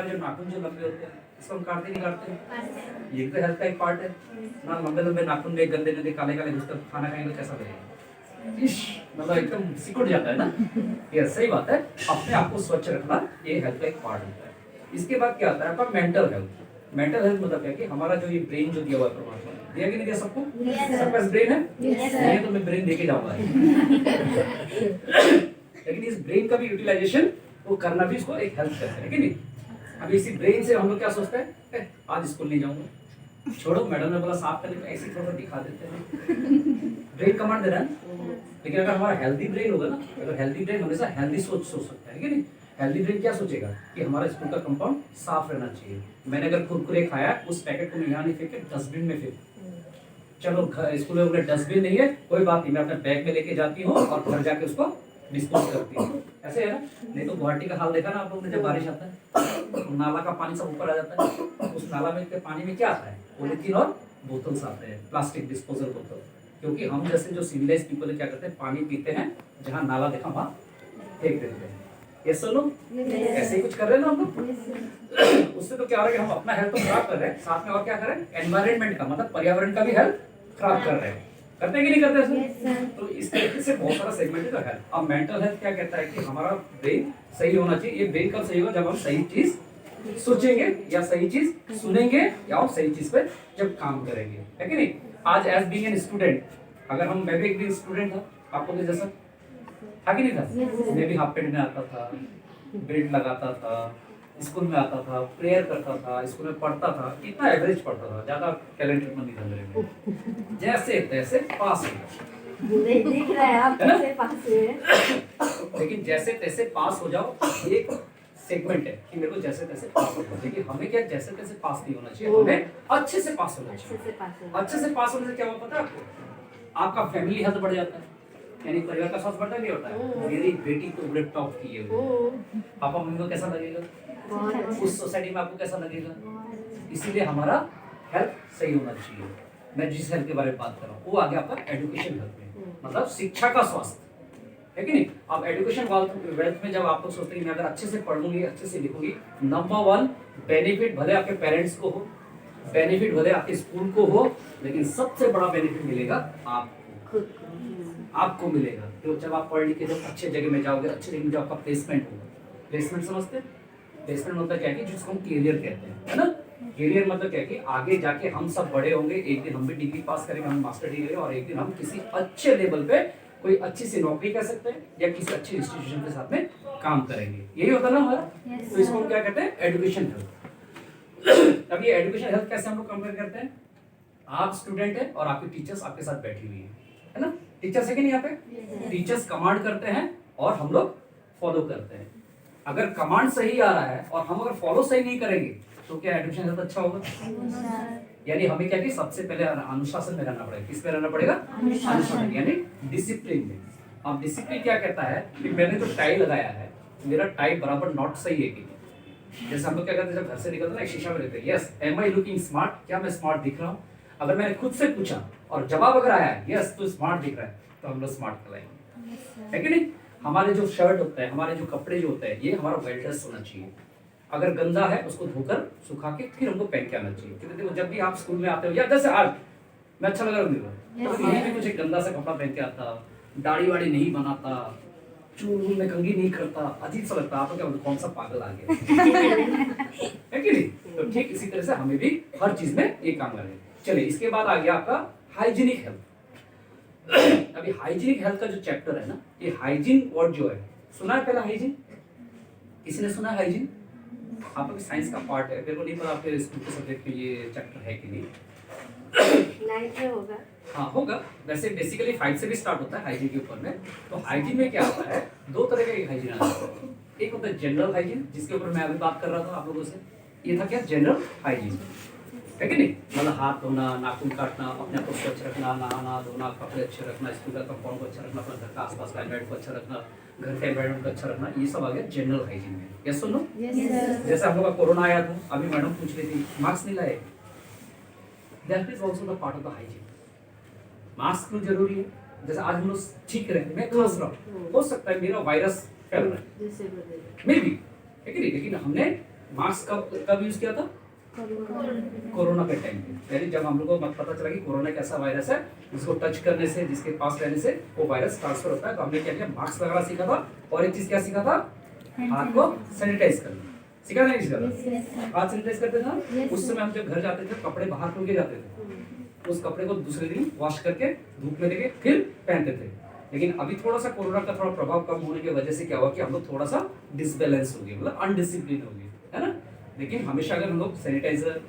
जो नाखून जो लंबे होते हैं इसको हम काटते नहीं काटते, ये तो हेल्थ का एक पार्ट है ना। लंबे लंबे नाखून में गंदे गंदे काले काले घुसकर खाना खाएंगे तो कैसा लगेगा, इश मतलब एकदम सिकुड़ जाता है ना। ये सही बात है, अपने आप को स्वच्छ रखना ये हेल्थ का एक पार्ट होता है। इसके बाद क्या आता है आपका मेंटल हेल्थ। मेंटल हेल्थ मतलब क्या कि हमारा जो ये ब्रेन जो दिया हुआ है परमात्मा ने, दिया कि नहीं दिया सबको? सबके पास ब्रेन है? नहीं तो मैं ब्रेन देके जाऊंगा। लेकिन इस ब्रेन का भी यूटिलाइजेशन वो करना भी इसको एक हेल्थ करते हैं कि नहीं। अब इसी ब्रेन से हम लोग क्या सोचते हैं, आज स्कूल नहीं जाऊंगा, छोड़ो मैडम ने बोला साफ करने में, ऐसे थोड़ा दिखा देते हैं। ब्रेन कमांड दे रहा है। लेकिन अगर हमारा हेल्दी ब्रेन होगा ना, अगर हेल्दी ब्रेन हमेशा हेल्दी सोच सकता है कि नहीं। हेल्दी ब्रेन क्या सोचेगा कि हमारा स्कूल का कंपाउंड साफ रहना चाहिए। मैंने अगर कुरकुरे खाया उस पैकेट को मैं यहाँ नहीं फेंके डस्टबिन में फेंक, चलो स्कूल में डस्टबिन नहीं है कोई बात नहीं, मैं अपने बैग में लेके जाती हूँ और घर जाके उसको डिस्पोज करती हूँ, ऐसे है ना। नहीं तो गुवाहाटी का हाल देखा ना आप लोगों ने, जब बारिश आता है तो नाला का पानी सब ऊपर आ जाता है, उस नाला में के पानी में क्या आता है, पॉलीथीन और बोतल्स आते हैं, प्लास्टिक डिस्पोजल बोतल। क्योंकि हम जैसे जो सिविलाइज पीपल क्या करते हैं, पानी पीते हैं जहाँ नाला देखा वहाँ फेंक देते हैं। ये सुनो ऐसे ही कुछ कर रहे हैं ना हम लोग। उससे तो क्या हो रहा है कि हम अपना हेल्थ तो खराब कर रहे हैं, साथ में और क्या कर रहे हैं, एनवायरनमेंट का मतलब पर्यावरण का भी हेल्थ खराब कर रहे हैं। करते हैं कि नहीं करते सर? तो इस तरीके से बहुत सारा सेगमेंट है जो है। अब मेंटल हेल्थ क्या कहता है कि हमारा ब्रेन सही होना चाहिए। ये ब्रेन कब सही होगा, जब हम सही चीज सोचेंगे या सही चीज सुनेंगे या और सही चीज पर जब काम करेंगे, है कि नहीं। आज एज बीइंग एन स्टूडेंट, अगर हम, मैं भी एक स्टूडेंट था आपको तो जैसा था कि नहीं था, मैं भी हाफ पैंट में आता था, बेल्ट लगाता था, स्कूल में आता था, प्रेयर करता था, स्कूल में पढ़ता था, इतना एवरेज पढ़ता था, ज्यादा टैलेंटेड नहीं था मेरे में। जैसे तैसे पास हो दिख रहा है आप कैसे पास हुए। लेकिन जैसे तैसे पास हो जाओ एक सेगमेंट है कि मेरे को जैसे तैसे पास हो जाओ, लेकिन हमें क्या जैसे तैसे पास नहीं होना चाहिए, हमें अच्छे से पास होना चाहिए। अच्छे से पास होने से क्या होगा पता है आपको, आपका फैमिली हेल्थ बढ़ जाता है, यानी परिवार का स्वास्थ्य बढ़ता नहीं होता है। मेरी बेटी को ग्रेड टॉप की है, पापा मम्मी को कैसा लगेगा, उस सोसाइटी में आपको कैसा लगेगा। इसीलिए हमारा हेल्थ सही होना चाहिए। मैं जिस हेल्थ के बारे में बात कर रहा हूँ वो आ गया आपका एजुकेशन हेल्थ में, मतलब शिक्षा का स्वास्थ्य, है कि नहीं। अब एजुकेशन वेल्थ में जब आप लोग सोचते हैं मैं अगर अच्छे से पढ़ लूंगी, अच्छे से लिखूंगी, नंबर वन बेनिफिट भले आपके पेरेंट्स को हो, बेनिफिट भले आपके स्कूल को हो, लेकिन सबसे बड़ा बेनिफिट मिलेगा आपको मिलेगा। तो जब आप पढ़ लिख के जब अच्छे जगह में जाओगे, अच्छे जगह में जब आपका प्लेसमेंट होगा, प्लेसमेंट समझते हैं, प्लेसमेंट मतलब क्या है कि जिसको हम कैरियर कहते हैं, है ना। कैरियर मतलब क्या है कि आगे जाके हम सब बड़े होंगे, एक दिन हम भी डिग्री पास करेंगे, हम मास्टर डिग्री और एक दिन हम किसी अच्छे लेवल पे कोई अच्छी सी नौकरी कर सकते हैं या किसी अच्छी इंस्टीट्यूशन के साथ में काम करेंगे, यही होता ना हमारा। तो इसको हम क्या कहते हैं, एजुकेशन हेल्थ। अब ये एजुकेशन हेल्थ कैसे हम लोग कंपेयर करते हैं, आप स्टूडेंट है और आपके टीचर्स आपके साथ बैठी हुई है ना। टीचर्स है कि नहीं, यहाँ पे टीचर्स कमांड करते हैं और हम लोग फॉलो करते हैं। अगर कमांड सही आ रहा है और हम अगर फॉलो सही नहीं करेंगे तो क्या एजुकेशन हेल्थ अच्छा होगा। यानी हमें क्या कि सबसे पहले अनुशासन में रहना पड़ेगा। किस में रहना पड़ेगा, अनुशासन यानी डिसिप्लिन में। अब डिसिप्लिन क्या कहता है कि मैंने जो टाई लगाया है मेरा टाई बराबर नॉट सही है कि, जैसे हम लोग क्या करते हैं जब घर से निकलते हैं ना, शीशा में रहते हैं, yes am I looking smart, क्या मैं स्मार्ट दिख रहा हूँ। अगर मैंने खुद से पूछा और जवाब अगर आया यस तू स्मार्ट दिख रहा है तो हम लोग स्मार्ट कहलाएंगे, है कि नहीं। हमारे जो शर्ट होता है, हमारे जो कपड़े जो होते हैं, ये हमारा वेल ड्रेस होना चाहिए। अगर गंदा है उसको धोकर सुखा के फिर हमको पहन के आना चाहिए। क्योंकि देखो जब भी आप स्कूल में आते हो या जैसे आज मैं अच्छा लग रहा हूँ तो यही भी मुझे गंदा सा कपड़ा पहन के आता, दाढ़ी वाड़ी नहीं बनाता, चूल में कंघी नहीं करता, अजीब सा लगता, आप क्या कौन सा पागल आ गया, है कि नहीं। तो ठीक इसी तरह से हमें भी हर चीज में ये काम करना है। चलिए इसके बाद आ गया आपका हाइजीनिक हेल्थ। अभी हाइजीनिक हेल्थ का जो चैप्टर है ना, ये हाइजीन वर्ड जो है, सुना है पहला हाइजीन, किसी ने सुना है हाइजीन। आपका साइंस का पार्ट है, मेरे को नहीं पता आपके स्कूल के सब्जेक्ट में ये चैप्टर है कि नहीं। 9 में होगा, हाँ होगा। वैसे बेसिकली 5 से भी स्टार्ट होता है हाइजीन के ऊपर में। तो हाइजीन में क्या होता है, दो तरह का एक हाइजीन आता है। एक होता है जनरल हाइजीन, जिसके ऊपर मैं अभी बात कर रहा था आप लोगों से। ये था क्या, जनरल हाइजीन, है कि नहीं। मतलब हाथ धोना, नाखून काटना, अपने आप को स्वच्छ रखना, नहाना धोना, कपड़े अच्छे रखना, स्कूल का कंपाउंड को अच्छा रखना, अपने घर का आसपास का एनवायरनमेंट को अच्छा रखना, घर का एनवायरनमेंट को अच्छा रखना, ये सब आ गया जनरल हाइजीन में। यस सुनो, जैसे हम लोग का कोरोना आया था, अभी मैडम पूछ रही थी मास्क नहीं लाए, that is also the part of the hygiene. Mask क्यों जरूरी है, जैसे आज हम लोग ठीक रहे, मैं खांस रहा हूँ, हो सकता है मेरा वायरस फैल रहा है मे बी, है कि नहीं, लेकिन हमने मास्क कब यूज किया था? कोरोना के टाइम पे, यानी जब हम लोगों को पता चला कि कोरोना एक ऐसा वायरस है जिसको टच करने से, जिसके पास रहने से वो वायरस ट्रांसफर होता है, तो हमने क्या किया, मास्क लगाना सीखा था। और एक चीज क्या सीखा था, हाथ को सैनिटाइज करना सीखा, नहीं सीखा था? हाथ सैनिटाइज करते थे ना, उस समय हम जब घर जाते थे कपड़े बाहर धो के जाते थे, उस कपड़े को दूसरे दिन वॉश करके धूप में देके फिर पहनते थे। लेकिन अभी थोड़ा सा कोरोना का थोड़ा प्रभाव कम होने की वजह से क्या हुआ कि हम लोग थोड़ा सा डिसबैलेंस हो गए, मतलब अनडिसिप्लिन हो गए, है ना। लेकिन हमेशा अगर हम लोग सैनिटाइजर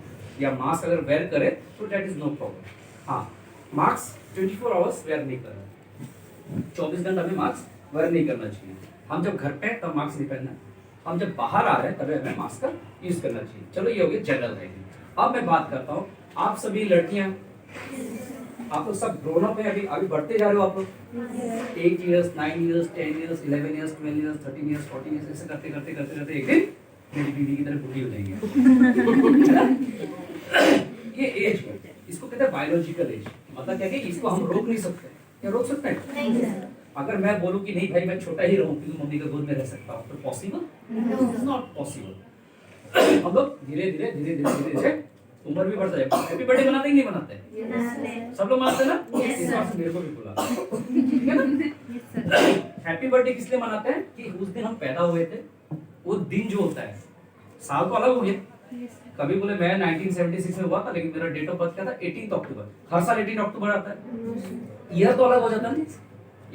या मास्क अगर वेयर करें तो दैट इज नो प्रॉब्लम। हाँ, मास्क 24 आवर्स वेयर नहीं करना, 24 घंटे हमें मास्क वेयर नहीं करना चाहिए। हम जब घर पे हैं तब मास्क नहीं पहनना, हम जब बाहर आ रहे हैं तभी हमें मास्क का यूज करना चाहिए। चलो ये हो गया जनरल रहेगी। अब मैं बात करता हूँ, आप सभी लड़कियां, आप लोग सब ग्रोन अप है, अभी बढ़ते जा रहे हो आप लोग, 8 years, 9 years, 10 years, 11 years, 12 years, 13 years, 14 years, ऐसे करते करते करते करते एक दिन मेरी बीवी की तरह बूढ़ी हो जाएंगे। ये एज है, इसको कहते हैं बायोलॉजिकल एज। मतलब क्या है कि इसको हम रोक नहीं सकते। क्या रोक सकते हैं? नहीं सर। अगर मैं बोलूं कि नहीं भाई मैं छोटा ही रहूं क्योंकि मम्मी के गोद में रह सकता हूं, तो पॉसिबल? Not possible. हम लोग धीरे धीरे धीरे धीरे धीरे धीरे उम्र भी बढ़ता जाएगा। हैप्पी बर्थडे मनाते ही नहीं मनाते? सब लोग मनाते हैं ना? इस बात से मेरे को भी बुला, ठीक है ना? हैप्पी बर्थडे किस लिए मनाते हैं कि उस दिन हम पैदा हुए थे। वो दिन जो होता है, साल तो अलग हो गया, कभी बोले मैं 1976 में हुआ था लेकिन मेरा डेट ऑफ बर्थ क्या था 18 अक्टूबर, हर साल 18 अक्टूबर आता है। ईयर तो अलग हो जाता है,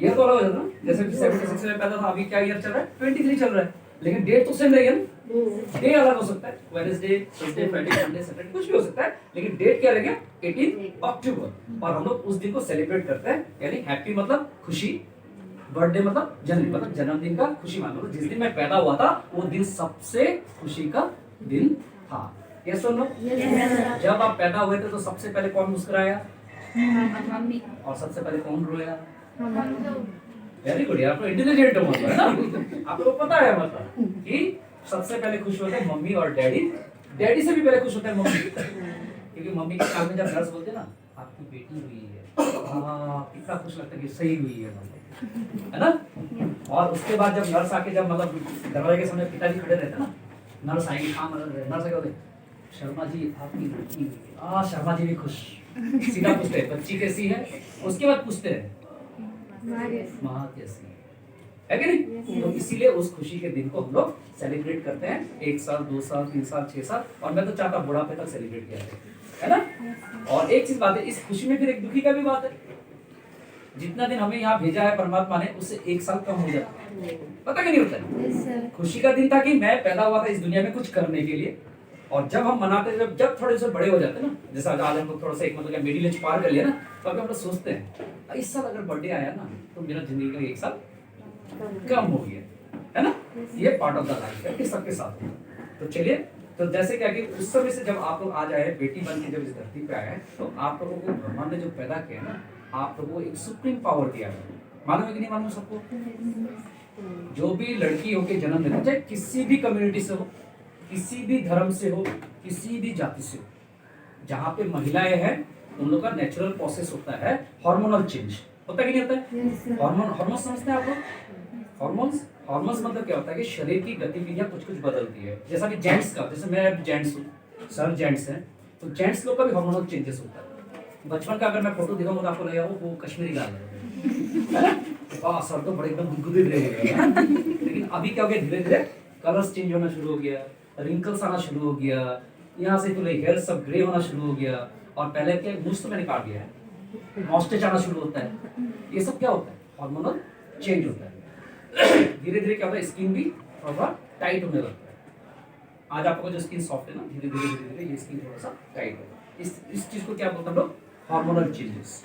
ईयर तो अलग हो जाता है, जैसे 76 में पैदा था, अभी क्या ईयर चल रहा है 23 चल रहा है, लेकिन डेट तो सेम रहेगी ना। डे अलग हो सकता है, Wednesday, Thursday, Friday, Sunday, Saturday कुछ भी हो सकता है, लेकिन डेट क्या रहेगा 18 अक्टूबर। और हम लोग उस दिन को सेलिब्रेट करते हैं, यानी हैप्पी मतलब खुशी, बर्थडे मतलब जन्म, मतलब जन्मदिन का खुशी मान लो। जिस दिन मैं पैदा हुआ था वो दिन सबसे खुशी का दिन था। ये सुन लो, जब आप पैदा हुए थे तो सबसे पहले कौन मुस्कुराया? मम्मी। और सबसे पहले कौन रोया? वेरी गुड यार, आप इंटेलिजेंट हो मतलब, है ना? आपको पता है मतलब कि सबसे पहले खुश होते हैं मम्मी और डैडी। डैडी से भी पहले खुश होता है मम्मी, क्योंकि मम्मी के कान में जब नर्स बोलते हैं ना आपकी बेटी हुई है, हाँ कितना खुश लगता है कि सही हुई है मतलब, है ना। और उसके बाद जब नर्स आके, जब मतलब दरवाजे के सामने पिताजी खड़े रहते हैं ना, नर्स आएगी, हाँ मतलब नर्स आके बोलते शर्मा जी आपकी बेटी हुई है, हाँ शर्मा जी भी खुश। सीधा पूछते हैं बच्ची कैसी है, उसके बाद पूछते हैं माँ कैसी है कि नहीं? तो इसीलिए उस खुशी के दिन को हम लोग सेलिब्रेट करते हैं, 1 साल, 2 साल, 3 साल, 6 साल, और मैं तो चाहता बुढ़ापे तक सेलिब्रेट किया जाए, है ना। और एक चीज बात है, इस खुशी में फिर एक दुखी का भी बात है, जितना दिन हमें यहाँ भेजा है परमात्मा ने उससे 1 साल कम हो जाता है, पता क्या नहीं होता है। खुशी का दिन था कि मैं पैदा हुआ था इस दुनिया में कुछ करने के लिए, और जब हम मनाते, जब थोड़े से बड़े हो जाते हैं ना, जैसा आज हम लोग थोड़ा सा एक मतलब मिडिल एज पार कर लिया ना, तो अभी हम लोग सोचते हैं इस साल अगर बर्थडे आया ना तो मेरा जिंदगी का 1 साल कम हो गया, है ना। ये पार्ट ऑफ द लाइफ है सबके साथ। तो चलिए, तो जैसे क्या कि उस समय से जब आप लोग आ जाए, बेटी बन के जब इस धरती पे आए, तो आप लोगों को भगवान ने जो पैदा किया ना, आप लोगों को एक सुप्रीम पावर दिया है। मालूम है कि नहीं मालूम सबको? जो भी लड़की होके जन्म लेती है, चाहे किसी भी कम्युनिटी से हो, किसी भी धर्म से हो, किसी भी जाति से हो, जहाँ पे महिलाएं हैं उन लोग का नेचुरल प्रोसेस होता है हार्मोनल चेंज। होता है कि नहीं होता है? हार्मोन समझते हैं आप लोग? हार्मोन्स मतलब क्या होता है कि शरीर की गतिविधियां कुछ कुछ बदलती है। जैसा कि जेंट्स का, जैसे मैं जेंट्स हूँ, सर जेंट्स हैं, तो जेंट्स लोग का भी हार्मोनल चेंजेस होता है। बचपन का अगर मैं फोटो दिखाऊंगा तो आपको लगेगा वो कश्मीरी गाल है, सर तो बड़े एकदम गुदगुदे रहेगा, लेकिन अभी क्या हो गया, धीरे धीरे कलर्स चेंज होना शुरू हो गया, रिंकल्स आना शुरू हो गया, यहाँ से तो हेयर सब ग्रे होना शुरू हो गया, और पहले क्या मुझ तो मैंने काट दिया है, मॉस्टेच आना शुरू होता है। ये सब क्या होता है? हार्मोनल चेंज होता है। धीरे धीरे क्या होता है, स्किन भी थोड़ा टाइट होने लगता है। आज आपको जो स्किन सॉफ्ट है ना, धीरे धीरे धीरे धीरे ये स्किन थोड़ा सा टाइट होगा। इस चीज को क्या बोलते हैं हम लोग? Hormonal changes.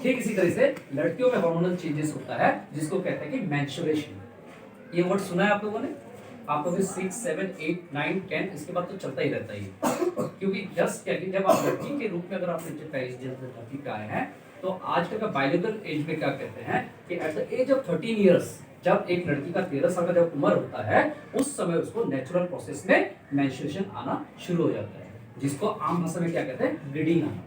ठीक इसी तरह से लड़कियों में हार्मोनल चेंजेस होता है जिसको कहते हैं कि मेंस्ट्रुएशन। ये वर्ड सुना है आप लोगों ने? आप लोगों ने 6, 7, 8, 9, 10 इसके बाद तो चलता ही रहता है, क्योंकि जस्ट क्या कि जब आप लड़की के रूप में अगर आप धरती पे आए हैं, तो आजकल का बायोलॉजिकल एज में क्या कहते हैं कि at the age of 13 years, जब एक लड़की का 13 साल का जब उम्र होता है, उस समय उसको नेचुरल प्रोसेस में मेंस्ट्रुएशन आना शुरू हो जाता है, जिसको आम भाषा में क्या कहते हैं? ब्लीडिंग आना,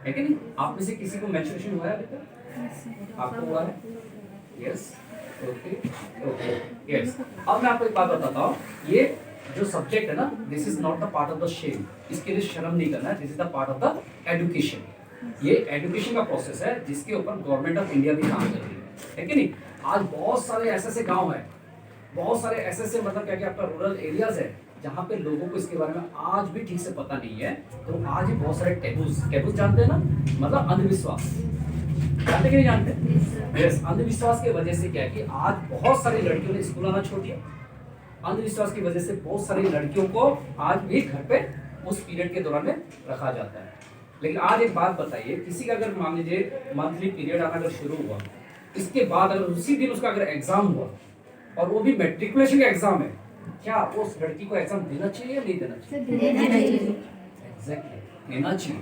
है कि नहीं? आप में से किसी को मेंस्ट्रुएशन हुआ है अभी तक? आपको हुआ है? यस। Okay okay yes. अब मैं आपको एक बात बताता हूँ, ये जो सब्जेक्ट है ना, this is not the part of the shame, इसके लिए शर्म नहीं करना है, this is the part of the education. ये एजुकेशन का प्रोसेस है जिसके ऊपर गवर्नमेंट ऑफ इंडिया भी काम कर रही है कि नहीं। आज बहुत सारे ऐसे गांव है, बहुत सारे ऐसे मतलब क्या आपका रूरल एरियाज है जहाँ पे लोगों को इसके बारे में आज भी ठीक से पता नहीं है। तो आज भी बहुत सारे टेबूज जानते हैं ना, मतलब अंधविश्वास, जानते कि नहीं जानते? यस, अंधविश्वास की वजह से क्या है कि आज बहुत सारी लड़कियों ने स्कूल आना छोड़ दिया। अंधविश्वास की वजह से बहुत सारी लड़कियों को आज भी घर पे उस पीरियड के दौरान में रखा जाता है। लेकिन आज एक बात बताइए, किसी का अगर मान लीजिए मंथली पीरियड आना अगर शुरू हुआ, इसके बाद अगर उसी दिन उसका अगर एग्जाम हुआ और वो भी मैट्रिकुलेशन का एग्जाम है, क्या उस लड़की को एग्जाम देना चाहिए या नहीं देना चाहिए? एग्जैक्टली देना चाहिए।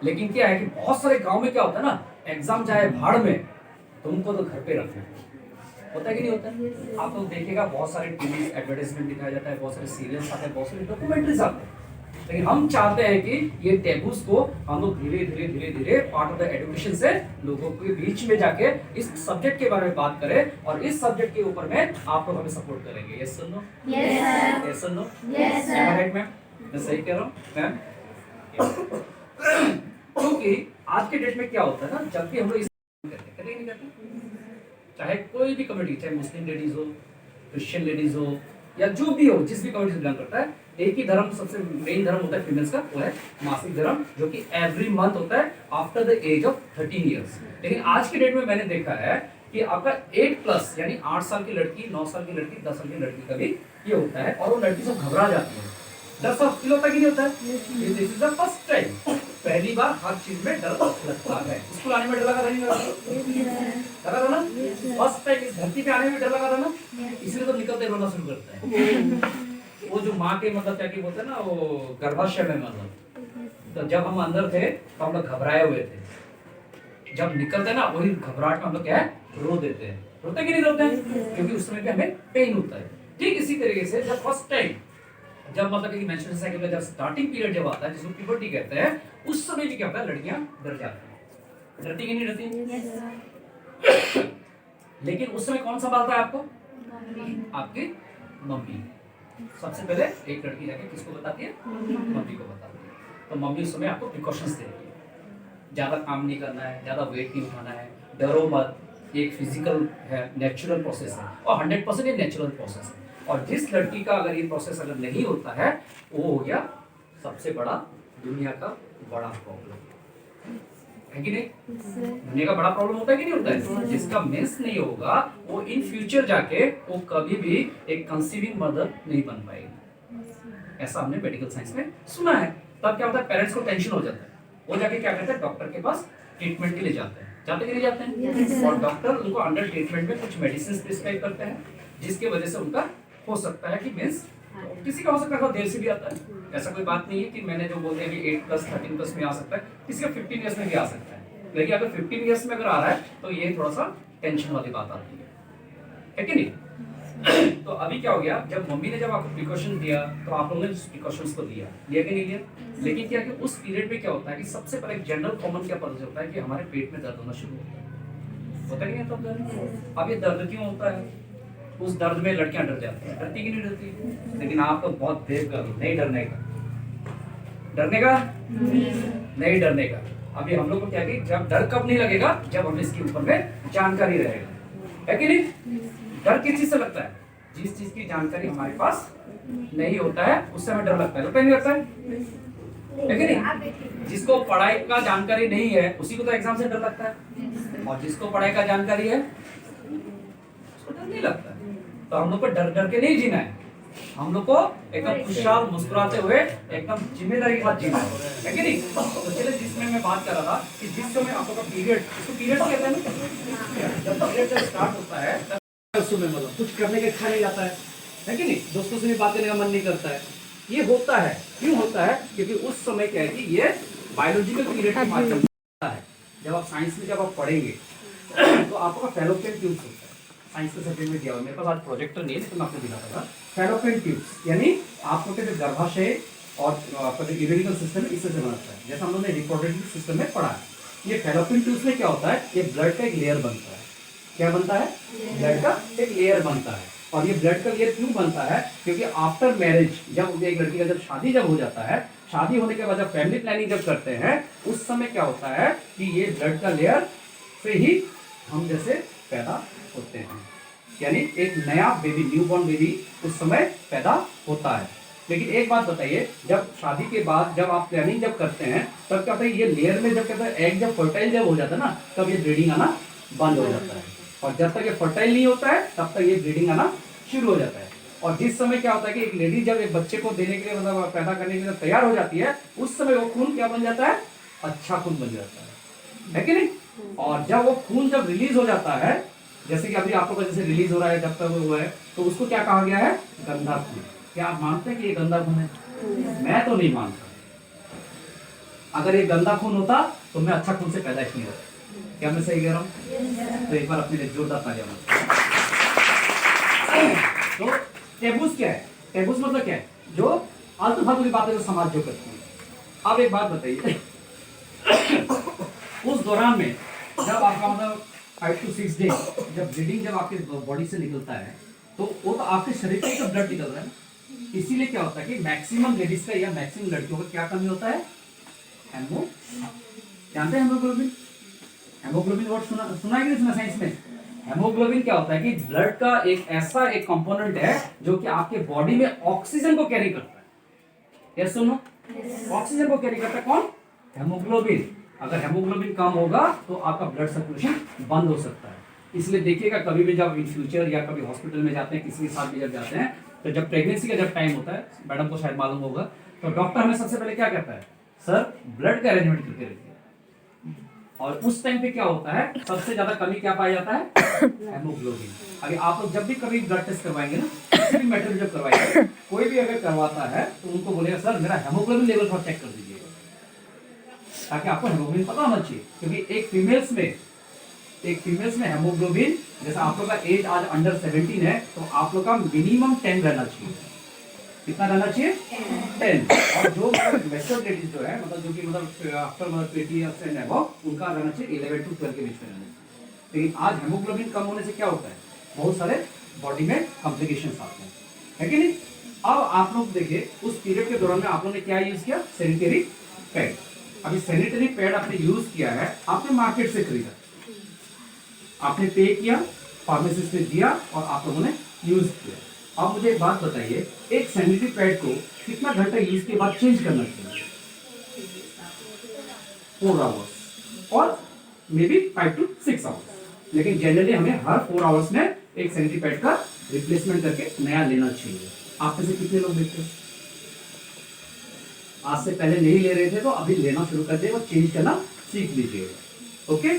लेकिन क्या है कि बहुत सारे गांव में क्या होता है ना, एग्जाम चाहे भाड़ में, तुमको तो घर पे रखना है। होता है कि नहीं होता है? आप लोग देखिएगा बहुत सारे टीवी एडवर्टाइजमेंट दिखाया जाता है, बहुत सारे सीरियल्स आते हैं, बहुत सारे डॉक्यूमेंट्रीज आते हैं। लेकिन हम चाहते हैं कि ये टैबूज को हम लोग धीरे धीरे पार्ट ऑफ द एजुकेशन से लोगों के बीच में जाके इस सब्जेक्ट के बारे में बात करें, और इस सब्जेक्ट के ऊपर में आप लोग हमें सपोर्ट करेंगे। Yes sir no? Yes sir no? Yes sir. Right ma'am, मैं सही कह रहा हूँ मैम? क्योंकि आज के डेट में क्या होता है ना, जब भी हम लोग इस करते नहीं करते, चाहे कोई भी कम्युनिटी, चाहे मुस्लिम लेडीज हो, क्रिश्चियन लेडीज हो, या जो भी हो, जिस भी कम्युनिटी से बिलोंग करता है, एक ही धर्म सबसे मेन धर्म होता है फीमेल्स का, वो है मासिक धर्म, जो कि एवरी मंथ होता है after the age of 13 years. लेकिन आज की डेट में मैंने देखा है कि आपका 8+ यानी 8 साल की लड़की, 9 साल की लड़की, 10 साल की लड़की का भी ये होता है, और वो लड़की सब घबरा जाती है। डर सब फील होता है कि नहीं होता है? This is the first time, पहली बार हर चीज में डर लगता है। स्कूल आने में डर लगा था नहीं लगा था ना? फर्स्ट टाइम इस धरती पे आने में डर लगा था ना? इसलिए तो निकलते रोना शुरू करता है। वो जो माँ के मतलब क्या बोलते हैं ना, वो गर्भाशय में, मतलब तो जब हम अंदर थे तो हम लोग घबराए हुए थे, जब निकलते ना वही घबराहट में हम लोग क्या है, रो देते हैं। रोते कि नहीं रोते हैं? क्योंकि उस समय पे हमें पेन होता है। ठीक इसी तरीके से जब फर्स्ट टाइम, जब मतलब कि मेंस्ट्रुअल साइकिल का जब स्टार्टिंग पीरियड जब आता है, जिसको प्यूबर्टी कहते हैं, उस समय भी क्या होता है, लड़कियां डर जाती हैं। डरती कि नहीं डरती? लेकिन उस समय कौन संभालता है आपको? आपकी मम्मी। सबसे पहले एक लड़की जाके किसको बताती है? मम्मी को बताती है। तो मम्मी उस समय आपको प्रिकॉशंस देती है, ज्यादा काम नहीं करना है, ज्यादा वेट नहीं उठाना है, डरो मत, एक फिजिकल है, नेचुरल प्रोसेस है, और 100% ये नेचुरल प्रोसेस है। और जिस लड़की का अगर ये प्रोसेस अगर नहीं होता है, वो हो गया सबसे बड़ा दुनिया का बड़ा प्रॉब्लम, है कि नहीं? दुनिया का बड़ा प्रॉब्लम होता है कि नहीं होता है? जिसका मेंस नहीं होगा, वो इन फ्यूचर जाके वो कभी भी एक कंसीविंग मदर नहीं बन पाएगी। ऐसा हमने मेडिकल साइंस में सुना है। तब क्या होता है, पेरेंट्स को टेंशन हो जाता है, वो जाके क्या करते हैं, डॉक्टर के पास ट्रीटमेंट के लिए जाते हैं। जाते कि नहीं जाते हैं? और डॉक्टर उनको अंडर ट्रीटमेंट में कुछ मेडिसिन प्रिस्क्राइब करते हैं, जिसकी वजह से उनका हो सकता है कि मेंस, किसी का हो सकता है देर से भी आता है। ऐसा कोई बात नहीं है कि मैंने जो बोलते हैं कि 8+ 13+ में आ सकता है, किसी का 15 ईयर्स में भी आ सकता है। लेकिन अगर 15 ईयर्स में अगर आ रहा है तो ये थोड़ा सा टेंशन वाली बात आती है कि नहीं? तो अभी क्या हो गया, जब मम्मी ने जब आपको प्रिकॉशन दिया तो आप लोगों ने उस प्रिकॉशंस को लिया कि नहीं लिया? लेकिन क्या कि उस पीरियड में क्या होता है कि सबसे पहले जनरल कॉमन क्या पता चलता है कि हमारे पेट में दर्द होना शुरू होता है कि नहीं? तो अब ये दर्द क्यों होता है? उस दर्द में लड़कियां डर जाती हैं। डरती कि नहीं डरती? लेकिन आप तो बहुत देर कर, नहीं डरने का, डरने का नहीं डरने का। अभी हम लोग को क्या कि जब डर कब नहीं लगेगा, जब हमें इसके ऊपर में जानकारी रहेगा, है कि नहीं? डर किस चीज से लगता है? जिस चीज की जानकारी हमारे पास नहीं होता है उससे हमें डर लगता है। लगता नहीं लगता है कि नहीं? जिसको पढ़ाई का जानकारी नहीं है उसी को तो एग्जाम से डर लगता है, और जिसको पढ़ाई का जानकारी है उसको डर नहीं लगता है। तो हम लोग को डर डर के नहीं जीना है, हम लोग को एकदम खुशहाल मुस्कुराते हुए एकदम जिम्मेदारी के साथ जीना है कि नहीं? तो चलिए, जिसमें मैं बात कर रहा था कि जिस समय आप लोग का पीरियड, इसको पीरियड कहते हैं ना, जब पीरियड जब स्टार्ट होता है तब उस समय मतलब कुछ करने का इच्छा नहीं जाता है कि नहीं? दोस्तों से भी बात करने का मन नहीं करता है। ये होता है, क्यों होता है? क्योंकि उस समय क्या है कि ये बायोलॉजिकल पीरियड के माध्यम से होता है। जब आप साइंस में जब आप पढ़ेंगे तो आपका फैलोपियन ट्यूब्स होता है, साइंस के सब्जेक्ट में दिया हुआ। मेरे पास आज प्रोजेक्टर नहीं है, लेकिन मैं आपको दिखाता था। फैलोपियन ट्यूब्स यानी आपको जो गर्भाशय और आपका जो यूरिनल सिस्टम है, इससे बनता है। जैसा हम लोगों ने रिप्रोडक्टिव सिस्टम में पढ़ा है, ये फैलोपियन ट्यूब्स में क्या होता है, ये ब्लड का एक लेयर बनता है। क्या बनता है, ब्लड का एक लेयर बनता है। और ये ब्लड का लेयर क्यों बनता है, क्योंकि आफ्टर मैरिज जब एक लड़की का जब शादी जब हो जाता है, शादी होने के बाद जब फैमिली प्लानिंग जब करते हैं, उस समय क्या होता है कि ये ब्लड का लेयर से ही हम जैसे पैदा होते हैं, यानी एक नया बेबी, न्यूबॉर्न बेबी उस समय पैदा होता है। लेकिन एक बात बताइए, जब शादी के बाद जब आप प्लानिंग जब करते हैं, तब क्या होता है, ये लेयर में जब कहते हैं एग जब फर्टाइल जब हो जाता है ना, तब ये ब्लीडिंग आना बंद हो जाता है। और जब तक ये फर्टाइल नहीं होता है तब तक ये ब्लीडिंग आना शुरू हो जाता है। और जिस समय क्या होता है कि एक लेडी जब एक बच्चे को देने के लिए, मतलब पैदा करने के लिए तैयार हो जाती है, उस समय वो खून क्या बन जाता है, अच्छा खून बन जाता है कि नहीं। और जब वो खून जब रिलीज हो जाता है, जैसे कि अभी आप लोग का जैसे रिलीज हो रहा है, जब तक वो हुआ है, तो उसको क्या कहा गया है, गंदा खून। क्या आप मानते हैं कि ये गंदा खून है? मैं तो नहीं मानता। अगर ये गंदा खून होता तो मैं अच्छा खून से पैदा ही नहीं होता। क्या मैं सही कह रहा हूँ? तो एक बार अपने लिए जोरदार तालियां बजाओ। तो टेबूस क्या है? टेबूस मतलब क्या है? जो आलतू फालतू की बातें जो समाज जो करती है। अब एक बात बताइए, उस दौरान में जब आपका मतलब 5 to 6 डेज जब ब्लीडिंग जब आपके बॉडी से निकलता है, तो वो तो आपके शरीर से तो ब्लड निकल रहा है ना। इसीलिए क्या होता है कि मैक्सिमम लेडीज का या मैक्सिमम लड़कियों का क्या कमी होता है, हेमो, जानते हैं हेमोग्लोबिन? हेमोग्लोबिन वर्ड सुना है कि नहीं सुना साइंस में? हेमोग्लोबिन क्या होता है कि ब्लड का एक ऐसा एक कंपोनेंट है जो कि आपके बॉडी में ऑक्सीजन को कैरी करता है। यस सुनो, ऑक्सीजन को कैरी करता है कौन? हेमोग्लोबिन। अगर हेमोग्लोबिन कम होगा तो आपका ब्लड सर्कुलेशन बंद हो सकता है। इसलिए देखिएगा कभी भी जब इन फ्यूचर या कभी हॉस्पिटल में जाते हैं, किसी के साथ भी जब जाते हैं, तो जब प्रेगनेंसी का जब टाइम होता है, मैडम को शायद मालूम होगा, तो डॉक्टर हमें सबसे पहले क्या कहता है, सर ब्लड का अरेंजमेंट करके रखिए। और उस टाइम पे क्या होता है, सबसे ज्यादा कमी क्या पाया जाता है, हेमोग्लोबिन। अभी आप लोग जब भी कभी ब्लड टेस्ट करवाएंगे ना, किसी भी मैटर में जब करवाएंगे, कोई भी अगर करवाता है तो उनको बोलेगा सर मेरा हेमोग्लोबिन लेवल थोड़ा चेक कर दीजिएगा, ताकि आपको हेमोग्लोबिन पता होना चाहिए। क्योंकि एक फीमेल्स में हेमोग्लोबिन, जैसे आप लोग का एज आज अंडर 17 है, तो आप लोग का मिनिमम 10 रहना चाहिए। कितना रहना चाहिए? 10। और जो मैच्योर लेडीज जो है, मतलब जो कि मतलब आफ्टर मतलब 20 इयर्स एंड अबव, उनका रहना चाहिए 11 to 12 के बीच में रहना चाहिए। लेकिन आज हेमोग्लोबिन कम होने से क्या होता है, बहुत सारे बॉडी में कॉम्प्लिकेशंस आते हैं, है कि नहीं। अब आप लोग देखिए उस पीरियड के दौरान में आप लोगों ने क्या यूज किया, सैनिटरी पैड। अभी सैनिटरी पैड आपने यूज किया है, आपने मार्केट से खरीदा, आपने पे किया, फार्मासिस्ट ने दिया और आप लोगों ने यूज किया। अब मुझे एक बात बताइए, एक सैनिटरी पैड को कितना घंटा यूज के बाद चेंज करना चाहिए? 4 आवर्स और मे बी 5 to 6 आवर्स। लेकिन जनरली हमें हर 4 आवर्स में एक सैनिटरी पैड का रिप्लेसमेंट करके नया लेना चाहिए। आप में से कितने लोग देखते हैं आज से पहले नहीं ले रहे थे, तो अभी लेना शुरू कर दे और चेंज करना सीख लीजिएगा। ओके।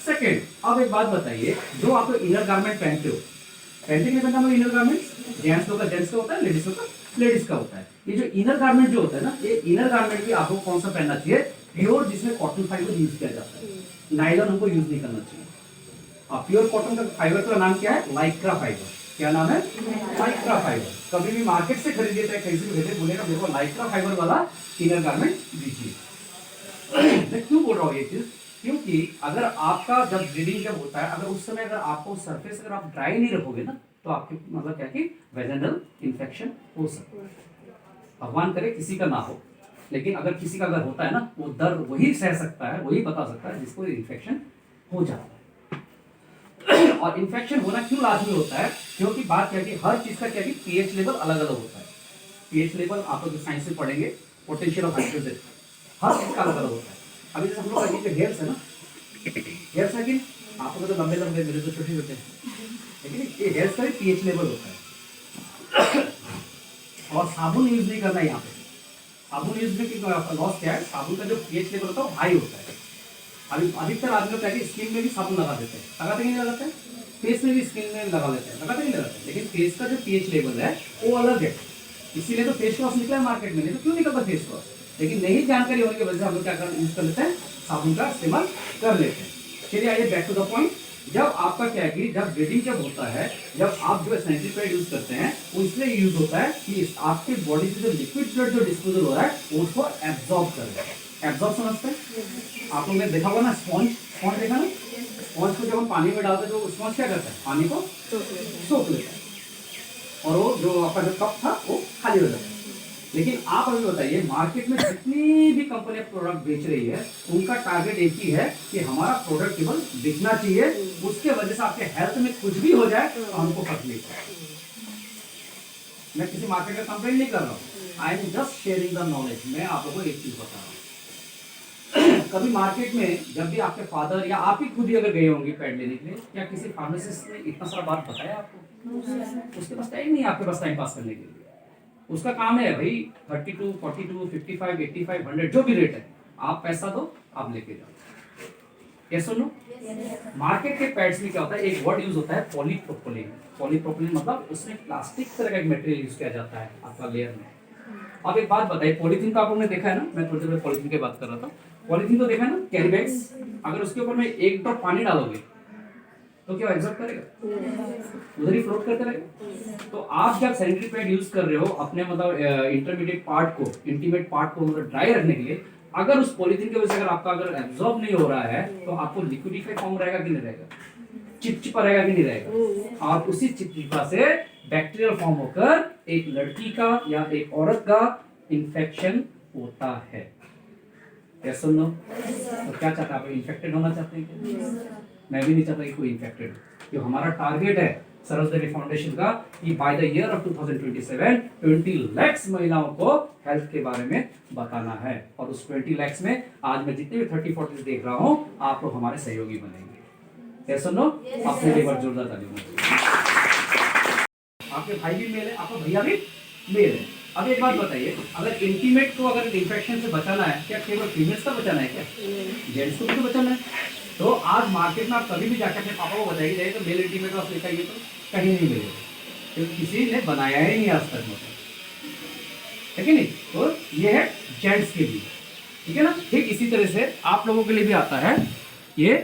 सेकेंड, अब एक बात बताइए, जो आप इनर गारमेंट पहनते हो, पहनते नहीं पहनता इनर गारमेंट, जेंट्स लोग का जेंट्स का होता है, लेडीज लोग का लेडीज का होता है। ये जो इनर गारमेंट जो होता है ना, ये इनर गारमेंट भी आपको कौन सा पहनना चाहिए, प्योर, जिसमें कॉटन फाइबर यूज किया जाता है। नायलॉन हमको यूज नहीं करना चाहिए। प्योर कॉटन का फाइबर का नाम क्या है, लाइक्रा फाइबर। क्या नाम है? Lycra fibre. कभी भी मार्केट से खरीदिए चाहे कहीं से भी खरीदिए, बोलेगा मेरे को लाइक्रा फाइबर वाला इनर गारमेंट दीजिए। मैं क्यों बोल रहा हूँ ये चीज, क्योंकि अगर आपका जब ब्लीडिंग जब होता है, अगर उस समय अगर आपको सरफेस अगर आप ड्राई नहीं रखोगे ना, तो आपके मतलब क्या कि वेजिनल इन्फेक्शन हो सकता है। भगवान करे किसी का ना हो, लेकिन अगर किसी का अगर होता है ना, वो दर्द वही सह सकता है, वही बता सकता है जिसको इन्फेक्शन हो जाता है। और इन्फेक्शन होना क्यों लाजमी होता है, क्योंकि बात क्या है कि हर चीज का क्या है कि पीएच लेवल अलग अलग होता है। पीएच लेवल आप लोग साइंस में पढ़ेंगे, पोटेंशियल ऑफ हाइड्रोजन, हर चीज का अलग अलग होता है। अभी जैसे हम लोग का ये हेयर्स है ना, हेयर्स है कि आप लोग तो लंबे लंबे, मेरे तो छोटे छोटे, लेकिन ये हेयर्स का भी पीएच लेवल होता है। और साबुन यूज नहीं करना है यहाँ पे। साबुन यूज में लॉस क्या है, साबुन का जो पीएच लेवल होता है वो हाई होता है। अभी अधिकतर आदमी लोग कहते हैं स्किन में भी साबुन लगा देते हैं, लगाते नहीं लगाते हैं, फेस में भी स्किन में लगा लेते हैं, लगाते नहीं लगाते हैं, लेकिन फेस का जो पीएच लेवल है वो अलग है। इसीलिए तो फेस वॉश निकला है मार्केट में, नहीं तो क्यों निकलता फेस वॉश, लेकिन नहीं जानकारी होने की वजह से हम लोग क्या यूज कर लेते हैं, साबुन का इस्तेमाल कर लेते हैं। चलिए आइए बैक टू द पॉइंट। जब आपका क्या है कि जब ब्लीडिंग जब होता है, जब आप जो सैनिटरी पैड यूज करते हैं, वो इसलिए यूज होता है कि आपके बॉडी से जो लिक्विड ब्लड जो डिस्पोजल हो रहा है वो उसको एब्जॉर्ब कर रहा है। एब्जॉर्ब समझते हैं आप लोग ने देखा होगा ना, स्पॉन्ज देखा ना, स्पॉन्ज को जब हम पानी में डालते हैं तो स्पॉन्ज क्या करता है, पानी को सोख लेता है और वो जो आपका जो कप था वो खाली हो जाता है। लेकिन आप अभी बताइए, मार्केट में जितनी भी कंपनी प्रोडक्ट बेच रही है उनका टारगेट एक ही है कि हमारा प्रोडक्ट केवल बिकना चाहिए, उसके वजह से आपके हेल्थ में कुछ भी हो जाए तो हमको फर्क नहीं पड़े। मैं किसी मार्केट का कंप्लेंट नहीं कर रहा हूँ, I am just sharing the knowledge. मैं आप लोगों को एक चीज बता रहा हूँ, कभी मार्केट में जब भी आपके फादर या आप ही खुद ही अगर गए होंगे पैड लेने के लिए, क्या किसी फार्मासिस्ट ने इतना सारा बात बताया आपको? उसके पास टाइम नहीं है आपके पास टाइम पास करने के लिए। उसका काम है भाई 32, 42, 55, 85, 100 जो भी रेट है, आप पैसा दो, आप लेके जाओ। ये सुनो, मार्केट के पैड्स में क्या होता है, एक वर्ड यूज होता है पॉलीप्रोपिलीन। पॉलीप्रोपिलीन मतलब उसमें प्लास्टिक तरह का एक मटेरियल यूज किया जाता है आपका लेयर में। अब एक बात बताइए, पॉलीथीन का आप लोगों ने देखा है ना, मैं थोड़ी देर पहले पॉलीथीन की बात कर रहा था। पॉलीथीन तो देखा है ना, कैरी बैग्स, अगर उसके ऊपर में एक ड्रॉप पानी डालोगे तो क्या एब्जॉर्ब करेगा, उधर ही फ्लोट करते रहेगा। तो आप जब सैनिटरी पैड यूज कर रहे हो अपने मतलब इंटरमीडिएट पार्ट को, इंटीमेट पार्ट को मतलब ड्राई रखने के लिए, अगर उस पॉलीथीन की वजह से अगर आपका अगर एब्जॉर्ब नहीं हो रहा है तो आपको लिक्विडिफाई फॉर्म रहेगा कि नहीं रहेगा, चिपचिपा रहेगा कि नहीं रहेगा, और उसी चिपचिपा से बैक्टीरियल फॉर्म होकर एक लड़की का या एक औरत का इंफेक्शन होता है। क्या सुन लो, तो क्या चाहते हैं आप, इन्फेक्टेड होना चाहते हैं क्या? मैं भी नहीं चाहता कि कोई इन्फेक्टेड हो। जो हमारा टारगेट है सरस्वती फाउंडेशन का कि by the year of 2027 20 lakh महिलाओं को हेल्थ के बारे में बताना है, और उस 20 लाख में आज मैं जितने भी 30-40 देख रहा हूं, आप लोग हमारे सहयोगी बनेंगे। क्या सुनो, अपने लिए बार जोरदार ताली बजाइए। आपके भाई भी मेल है, आपका भैया भी मेल है। अब एक बात बताइए, अगर इंटीमेट को अगर इन्फेक्शन से बचाना है, क्या केवल फीमेल्स का बचाना है क्या, जेंट्स को भी तो बचाना है? तो आज मार्केट में आप कभी भी जाकर अपने पापा को बताइए जाइए तो मेल इंटीमेट आप लेकर आइए तो कहीं नहीं मिलेगा, क्योंकि किसी ने बनाया ही नहीं आज तक, मतलब है कि नहीं। तो ये है जेंट्स के लिए, ठीक है ना। ठीक इसी तरह से आप लोगों के लिए भी आता है ये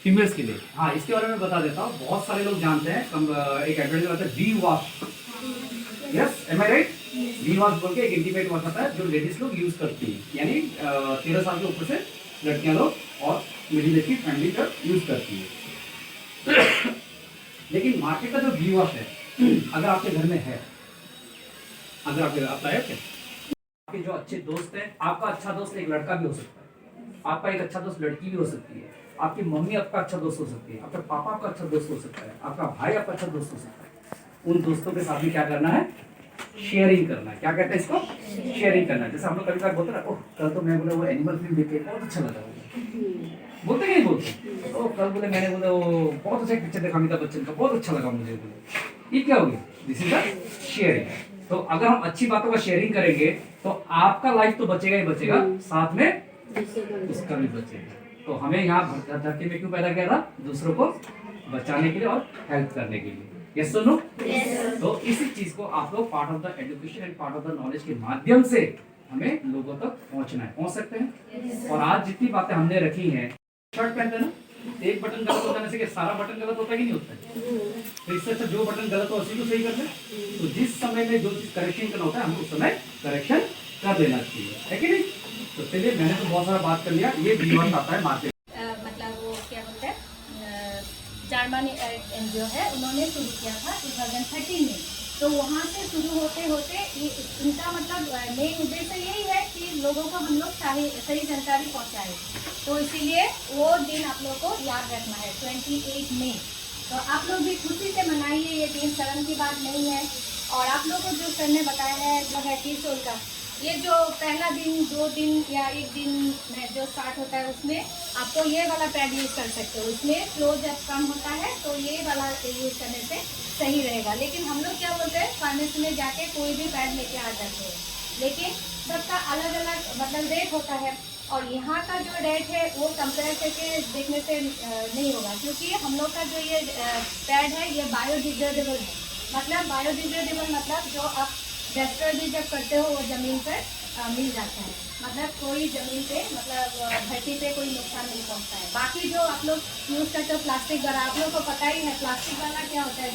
फीमेल्स के लिए। हाँ, इसके बारे में बता देता हूँ, बहुत सारे लोग जानते हैं, एक एडवर्टाइज आता है we wash, yes am I right. We wash बोल के एक इंटीमेट वॉश आता है जो लेडीज लोग यूज करती है, यानी 13 साल के ऊपर से लड़कियां लोग और मिडिल एज की फैमिली तक यूज करती है। लेकिन मार्केट का जो वी वॉश है, अगर आपके घर में है, अगर आपके आप लायक है, आपके जो अच्छे दोस्त हैं, आपका अच्छा दोस्त एक लड़का भी हो सकता है, आपका एक अच्छा दोस्त लड़की भी हो सकती है, आपकी मम्मी आपका अच्छा दोस्त हो सकती है, आपका पापा आपका अच्छा दोस्त हो सकता है, आपका भाई आपका अच्छा दोस्त हो सकता है। उन दोस्तों के साथ भी क्या करना है, शेयरिंग करना है। क्या कहते हैं इसको, शेयरिंग करना है। जैसे हम लोग कभी कभी बोलते हैं, ओह कल तो मैं बोला वो एनिमल फिल्म देख के बहुत अच्छा लगा, बोलते नहीं बोलते, तो कल बोले मैंने बोला वो बहुत अच्छा पिक्चर देखा अमिताभ बच्चन का, बहुत अच्छा लगा मुझे, बोले ये क्या हो गया, दिस इज द शेयरिंग। तो अगर हम अच्छी बातों का शेयरिंग करेंगे तो आपका लाइफ तो बचेगा ही बचेगा, साथ में उसका भी बचेगा। तो हमें यहाँ धरती में क्यों पैदा किया था, दूसरों को बचाने के लिए और हेल्प करने के लिए। यस सुनो, तो इसी चीज को आप लोग part of the education and part of the knowledge के माध्यम से हमें लोगों तक पहुंचना है, पहुंच सकते हैं। और आज जितनी बातें हमने रखी हैं, शर्ट पहनते ना, एक बटन गलत हो जाने से सारा बटन गलत होता है कि नहीं होता है? तो इससे अच्छा जो बटन गलत हो उसी को सही कर ले। तो जिस समय में जो चीज करेक्शन करना होता है हमको उस समय करेक्शन कर लेना चाहिए, है कि नहीं। तो चलिए, मैंने तो बहुत सारा बात कर लिया। ये बीवास आता है मार्केट, मतलब वो क्या बोलते हैं, जर्मनी एनजीओ है, उन्होंने शुरू किया था 2013 में। तो वहाँ से शुरू होते होते इनका मतलब मेन उद्देश्य यही है कि लोगों को हम लोग सही जानकारी पहुँचाएं। तो इसीलिए वो दिन आप लोगों को याद रखना है, 28 मई। तो आप लोग भी खुशी से मनाइए, ये दिन शर्म की बात नहीं है। और आप लोगों को जो सर ने बताया है जो है टीसोल का, ये जो पहला दिन 2 दिन या 1 दिन में जो स्टार्ट होता है उसमें आपको ये वाला पैड यूज़ कर सकते हो। उसमें फ्लो जब कम होता है तो ये वाला यूज़ करने से सही रहेगा। लेकिन हम लोग क्या बोलते हैं, फार्मेसी में जाके कोई भी पैड लेके आ जाते हैं, लेकिन सबका अलग अलग मतलब रेट होता है। और यहाँ का जो रेट है वो कंपेयर करके देखने से नहीं होगा, क्योंकि हम लोग का जो ये पैड है ये बायोडिग्रेडेबल है। मतलब बायोडिग्रेडेबल मतलब जो आप डेस्ट्रॉय भी जब करते हो वो ज़मीन पर मिल जाता है। मतलब कोई ज़मीन पे मतलब धरती पे कोई नुकसान नहीं पहुंचता है। बाकी जो आप लोग यूज़ करते हो प्लास्टिक वाला, आप लोग को पता ही है प्लास्टिक वाला क्या होता है,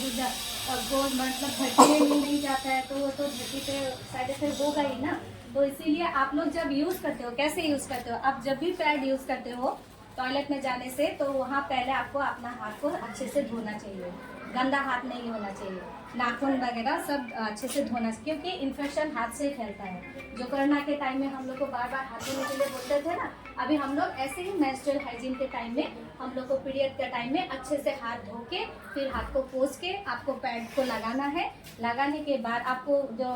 जो मतलब धरती में मिल नहीं जाता है तो वो तो धरती पे साइड इफेक्ट होगा ही ना। तो इसीलिए आप लोग जब यूज़ करते हो, कैसे यूज़ करते हो, आप जब भी पैड यूज़ करते हो तो टॉयलेट में जाने से तो वहाँ पहले आपको अपना हाथ को अच्छे से धोना चाहिए, गंदा हाथ नहीं होना चाहिए, नाखून वगैरह सब अच्छे से धोना चाहिए, क्योंकि इन्फेक्शन हाथ से फैलता है। जो कोरोना के टाइम में हम लोग को बार बार हाथ धोने के लिए बोलते थे ना, अभी हम लोग ऐसे ही मेंस्ट्रुअल हाइजीन के टाइम में हम लोग को पीरियड के टाइम में अच्छे से हाथ धो के फिर हाथ को पोंछ के आपको पैड को लगाना है। लगाने के बाद आपको जो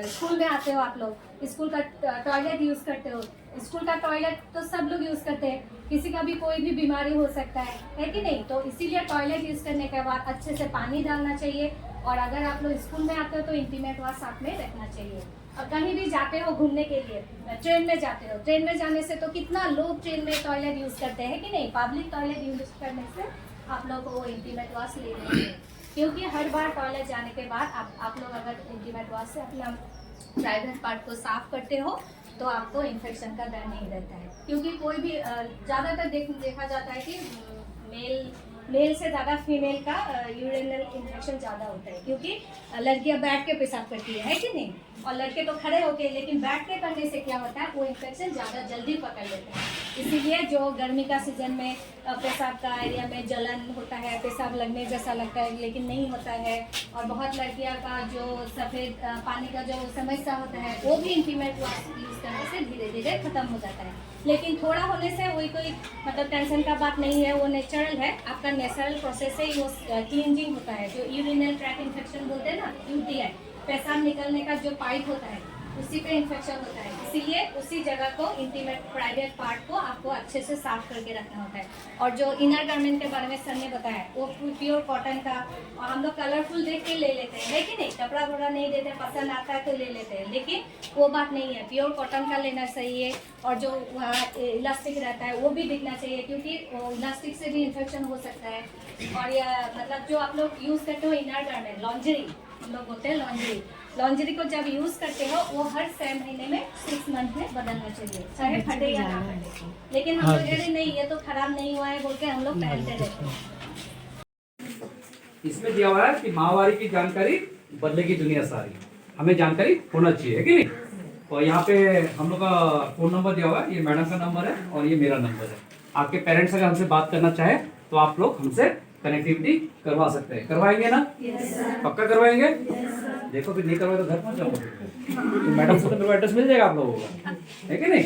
स्कूल में आते हो आप लोग, स्कूल का टॉयलेट यूज़ करते हो, स्कूल का टॉयलेट तो सब लोग यूज़ करते हैं, किसी का भी कोई भी बीमारी हो सकता है कि नहीं? तो इसीलिए टॉयलेट यूज़ करने के बाद अच्छे से पानी डालना चाहिए। और अगर आप लोग स्कूल में आते हो तो इंटीमेट वाश साथ में रखना चाहिए। और कहीं भी जाते हो घूमने के लिए, ट्रेन में जाते हो, ट्रेन में जाने से तो कितना लोग ट्रेन में टॉयलेट यूज़ करते हैं कि नहीं? पब्लिक टॉयलेट यूज़ करने से आप लोग को वो इंटीमेट वाश ले लेंगे, क्योंकि हर बार टॉयलेट जाने के बाद आप लोग अगर इंटीमेट वाश से अपना प्राइवेट पार्ट को साफ करते हो तो आपको इन्फेक्शन का डर नहीं रहता है। क्योंकि कोई भी ज़्यादातर देखा जाता है कि मेल से ज़्यादा फीमेल का यूरिनल इन्फेक्शन ज़्यादा होता है, क्योंकि लड़कियां बैठ के पेशाब करती है कि नहीं? और लड़के तो खड़े होके, लेकिन बैठ के करने से क्या होता है, वो इन्फेक्शन ज़्यादा जल्दी पकड़ लेते हैं। इसीलिए जो गर्मी का सीजन में पेशाब का एरिया में जलन होता है, पेशाब लगने जैसा लगता है लेकिन नहीं होता है, और बहुत लड़कियां का जो सफ़ेद पानी का जो समस्या होता है वो भी इंटीमेट वाश यूज़ करने से धीरे धीरे ख़त्म हो जाता है। लेकिन थोड़ा होने से वही कोई मतलब टेंशन का बात नहीं है, वो नेचुरल है, आपका नेचुरल प्रोसेस से ही वो क्लींजिंग होता है। जो यूरिनल ट्रैक इन्फेक्शन बोलते हैं ना, यूटीआई, पेशाब निकलने का जो पाइप होता है उसी पे इन्फेक्शन होता है। इसीलिए उसी जगह को इंटीमेट प्राइवेट पार्ट को आपको अच्छे से साफ करके रखना होता है। और जो इनर गारमेंट के बारे में सर ने बताया, वो प्योर कॉटन का, और हम लोग कलरफुल देख के ले लेते हैं, लेकिन नहीं कपड़ा वपड़ा नहीं देते, पसंद आता है तो ले लेते हैं, लेकिन वो बात नहीं है। प्योर कॉटन का लेना चाहिए, और जो इलास्टिक रहता है वो भी दिखना चाहिए, क्योंकि इलास्टिक से भी इन्फेक्शन हो सकता है। और यह मतलब जो आप लोग यूज़ करते हो इनर गारमेंट, लॉन्जरी हम लोग बोलते हैं, लॉन्जरी को जब यूज़ करते हो वो हर 6 महीने में 6 मंथ में बदलना चाहिए, चाहे फटे या ना फटे। लेकिन हम लोग कह नहीं, ये तो खराब नहीं हुआ है बोल के हम लोग पहनते रहते हैं। इसमें दिया हुआ है कि माहवारी की जानकारी बदलेगी दुनिया सारी, हमें जानकारी होना चाहिए कि नहीं? और यहाँ पे हम लोग का फ़ोन नंबर दिया हुआ है, ये मैडम का नंबर है और ये मेरा नंबर है। आपके पेरेंट्स अगर हमसे बात करना चाहे तो आप लोग हमसे कनेक्टिविटी करवा सकते हैं। करवाएंगे ना? पक्का करवाएंगे? देखो फिर नहीं करवाए तो घर पहुंच जाओगे, तो मैडम से तो मेरे को एड्रेस मिल जाएगा आप लोगों का, है कि नहीं?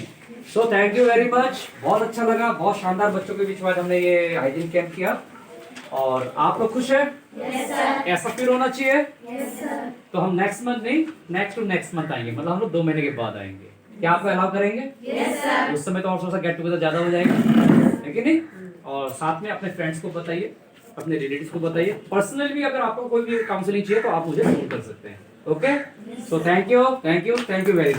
So thank you very much, बहुत अच्छा लगा, बहुत शानदार बच्चों के बीच में हमने ये हाइजीन कैंप किया। और आप लोग खुश हैं? ऐसा फिर होना चाहिए। तो हम नेक्स्ट मंथ नहीं, नेक्स्ट टू नेक्स्ट मंथ आएंगे, मतलब हम लोग 2 महीने के बाद आएंगे। क्या आपको अलाउ करेंगे? उस समय तो और थोड़ा सा गेट टुगेदर ज्यादा हो जाएगा, है कि नहीं? और साथ में अपने फ्रेंड्स को बताइए, अपने रिलेटिव्स को बताइए। पर्सनली भी अगर आपको कोई भी काउंसलिंग चाहिए तो आप मुझे फोन कर सकते हैं। Okay, so thank you very much.